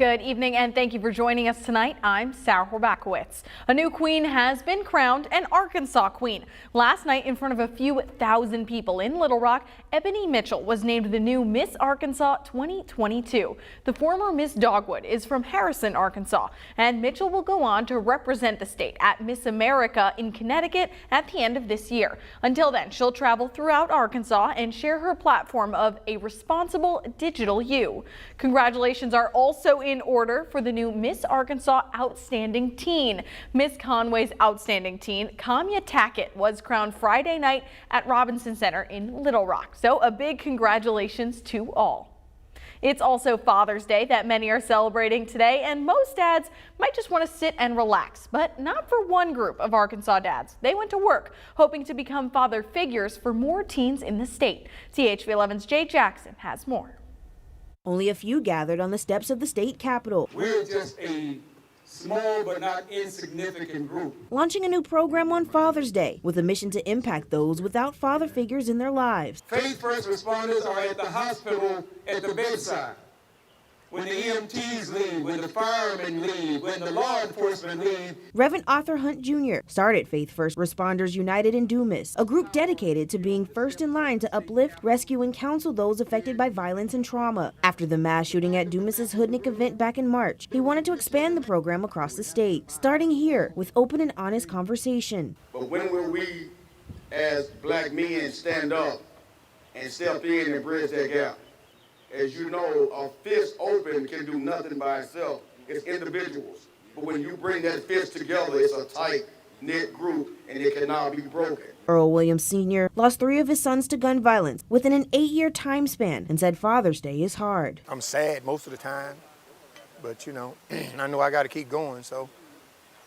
Good evening and thank you for joining us tonight. I'm Sarah Horbacewicz. A new queen has been crowned an Arkansas queen. Last night in front of a few thousand people in Little Rock, Ebony Mitchell was named the new Miss Arkansas 2022. The former Miss Dogwood is from Harrison, Arkansas, and Mitchell will go on to represent the state at Miss America in Connecticut at the end of this year. Until then, she'll travel throughout Arkansas and share her platform of a responsible digital you. Congratulations are also in order for the new Miss Arkansas Outstanding Teen. Miss Conway's Outstanding Teen, Kamya Tackett, was crowned Friday night at Robinson Center in Little Rock. So a big congratulations to all. It's also Father's Day that many are celebrating today, and most dads might just want to sit and relax, but not for one group of Arkansas dads. They went to work, hoping to become father figures for more teens in the state. THV 11's Jay Jackson has more. Only a few gathered on the steps of the state capitol. We're just a small but not insignificant group. Launching a new program on Father's Day with a mission to impact those without father figures in their lives. Faith first responders are at the hospital at the bedside. When the EMTs leave, when the firemen leave, when the law enforcement leave. Reverend Arthur Hunt Jr. started Faith First Responders United in Dumas, a group dedicated to being first in line to uplift, rescue, and counsel those affected by violence and trauma. After the mass shooting at Dumas's Hoodnick event back in March, he wanted to expand the program across the state, starting here with open and honest conversation. But when will we, as black men, stand up and step in and bridge that gap? As you know, a fist open can do nothing by itself. It's individuals. But when you bring that fist together, it's a tight-knit group, and it cannot be broken. Earl Williams Sr. lost 3 of his sons to gun violence within an 8-year time span and said Father's Day is hard. I'm sad most of the time, but, you know, I know I got to keep going, so,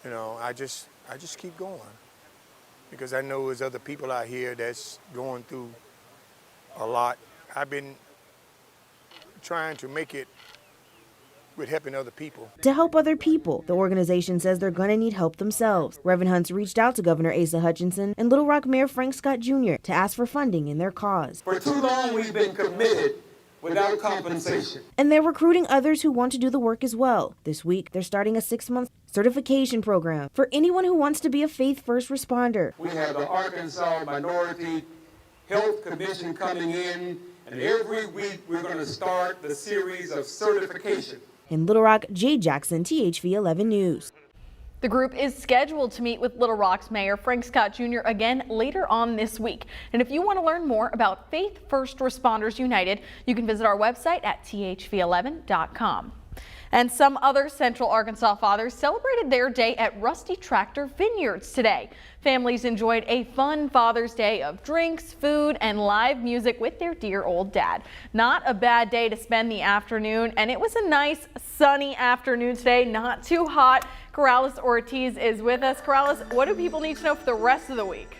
you know, I just keep going. Because I know there's other people out here that's going through a lot. I've been trying to make it with helping other people. To help other people, the organization says they're going to need help themselves. Reverend Hunt's reached out to Governor Asa Hutchinson and Little Rock Mayor Frank Scott Jr. to ask for funding in their cause. For too long, we've been committed without compensation. And they're recruiting others who want to do the work as well. This week, they're starting a 6-month certification program for anyone who wants to be a Faith First responder. We have the Arkansas Minority Health Commission coming in, and every week we're going to start the series of certification. In Little Rock, Jay Jackson, THV 11 News. The group is scheduled to meet with Little Rock's Mayor Frank Scott Jr. again later on this week. And if you want to learn more about Faith First Responders United, you can visit our website at thv11.com. And some other Central Arkansas fathers celebrated their day at Rusty Tractor Vineyards today. Families enjoyed a fun Father's Day of drinks, food, and live music with their dear old dad. Not a bad day to spend the afternoon, and it was a nice sunny afternoon today, not too hot. Corrales Ortiz is with us. Corrales, what do people need to know for the rest of the week?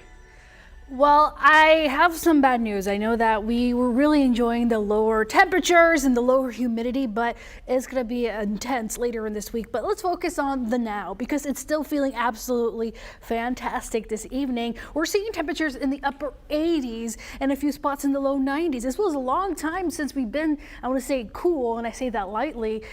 Well, I have some bad news. I know that we were really enjoying the lower temperatures and the lower humidity, but it's going to be intense later in this week. But let's focus on the now because it's still feeling absolutely fantastic this evening. We're seeing temperatures in the upper 80s and a few spots in the low 90s. This was a long time since we've been, I want to say, cool, and I say that lightly.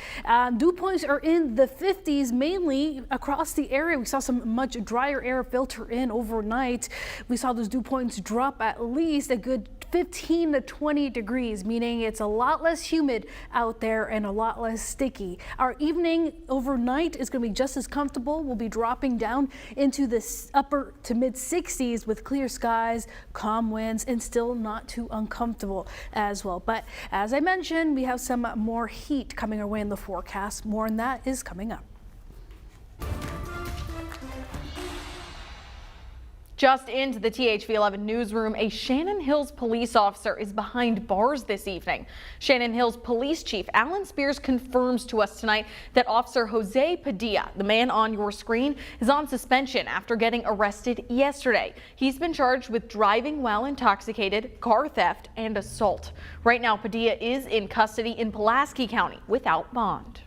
Dew points are in the 50s, mainly across the area. We saw some much drier air filter in overnight. We saw those dew points drop at least a good 15 to 20 degrees, meaning it's a lot less humid out there and a lot less sticky. Our evening overnight is going to be just as comfortable. We'll be dropping down into the upper to mid 60s with clear skies, calm winds, and still not too uncomfortable as well. But as I mentioned, we have some more heat coming our way in the forecast. More on that is coming up. Just into the THV 11 newsroom, a Shannon Hills police officer is behind bars this evening. Shannon Hills Police Chief Alan Spears confirms to us tonight that Officer Jose Padilla, the man on your screen, is on suspension after getting arrested yesterday. He's been charged with driving while intoxicated, car theft, and assault. Right now, Padilla is in custody in Pulaski County without bond.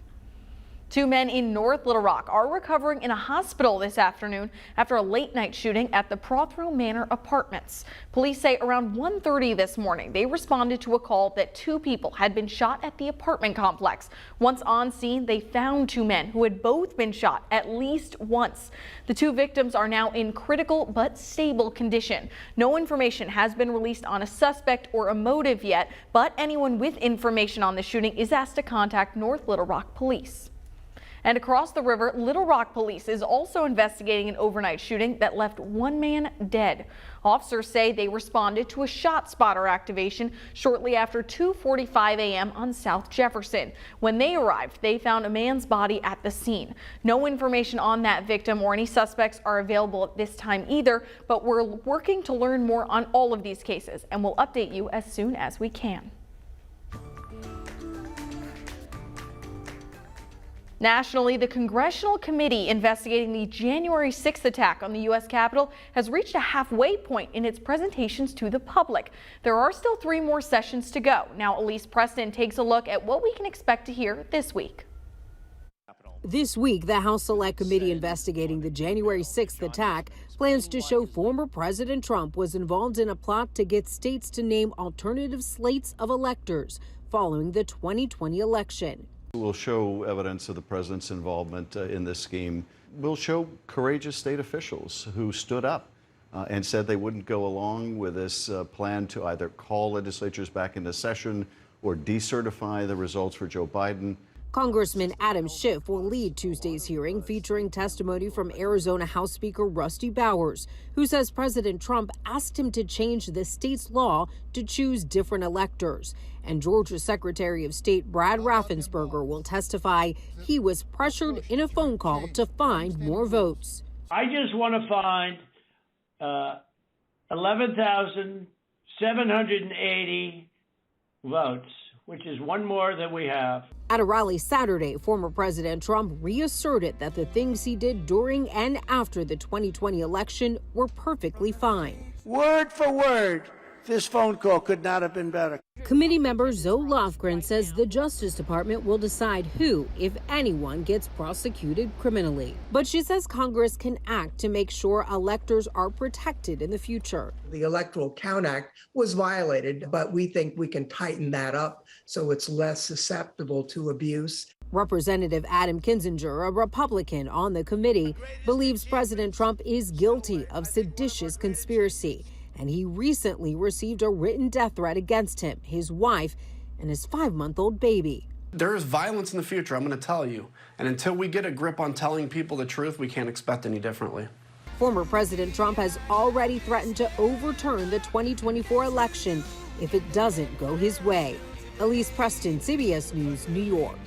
Two men in North Little Rock are recovering in a hospital this afternoon after a late-night shooting at the Prothero Manor Apartments. Police say around 1:30 this morning, they responded to a call that two people had been shot at the apartment complex. Once on scene, they found two men who had both been shot at least once. The two victims are now in critical but stable condition. No information has been released on a suspect or a motive yet, but anyone with information on the shooting is asked to contact North Little Rock Police. And across the river, Little Rock Police is also investigating an overnight shooting that left one man dead. Officers say they responded to a shot spotter activation shortly after 2:45 a.m. on South Jefferson. When they arrived, they found a man's body at the scene. No information on that victim or any suspects are available at this time either, but we're working to learn more on all of these cases, and we'll update you as soon as we can. Nationally, the Congressional Committee investigating the January 6th attack on the U.S. Capitol has reached a halfway point in its presentations to the public. There are still 3 more sessions to go. Now, Elise Preston takes a look at what we can expect to hear this week. This week, the House Select Committee investigating the January 6th attack plans to show former President Trump was involved in a plot to get states to name alternative slates of electors following the 2020 election. We'll show evidence of the president's involvement in this scheme. We'll show courageous state officials who stood up and said they wouldn't go along with this plan to either call legislatures back into session or decertify the results for Joe Biden. Congressman Adam Schiff will lead Tuesday's hearing featuring testimony from Arizona House Speaker Rusty Bowers, who says President Trump asked him to change the state's law to choose different electors. And Georgia Secretary of State Brad Raffensperger will testify he was pressured in a phone call to find more votes. I just want to find 11,780 votes, which is one more than we have. At a rally Saturday, former President Trump reasserted that the things he did during and after the 2020 election were perfectly fine. Word for word, this phone call could not have been better. Committee member Zoe Lofgren says the Justice Department will decide who, if anyone, gets prosecuted criminally. But she says Congress can act to make sure electors are protected in the future. The Electoral Count Act was violated, but we think we can tighten that up so it's less susceptible to abuse. Representative Adam Kinzinger, a Republican on the committee, believes President Trump is guilty of seditious conspiracy. And he recently received a written death threat against him, his wife, and his 5-month-old baby. There is violence in the future, I'm going to tell you. And until we get a grip on telling people the truth, we can't expect any differently. Former President Trump has already threatened to overturn the 2024 election if it doesn't go his way. Elise Preston, CBS News, New York.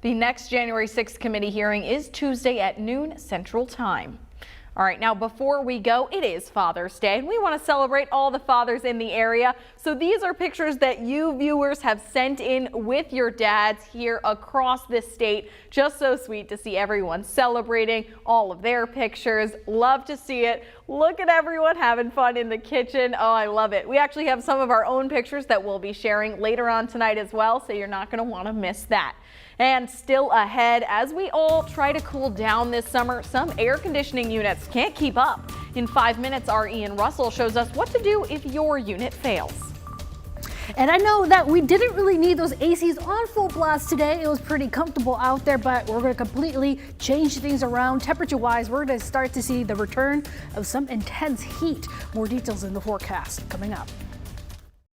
The next January 6th committee hearing is Tuesday at noon Central Time. All right, now before we go, it is Father's Day, and we want to celebrate all the fathers in the area. So these are pictures that you viewers have sent in with your dads here across this state. Just so sweet to see everyone celebrating all of their pictures. Love to see it. Look at everyone having fun in the kitchen. Oh, I love it. We actually have some of our own pictures that we'll be sharing later on tonight as well, so you're not going to want to miss that. And still ahead, as we all try to cool down this summer, some air conditioning units can't keep up. In 5 minutes, our Ian Russell shows us what to do if your unit fails. And I know that we didn't really need those ACs on full blast today. It was pretty comfortable out there, but we're going to completely change things around. Temperature-wise, we're going to start to see the return of some intense heat. More details in the forecast coming up.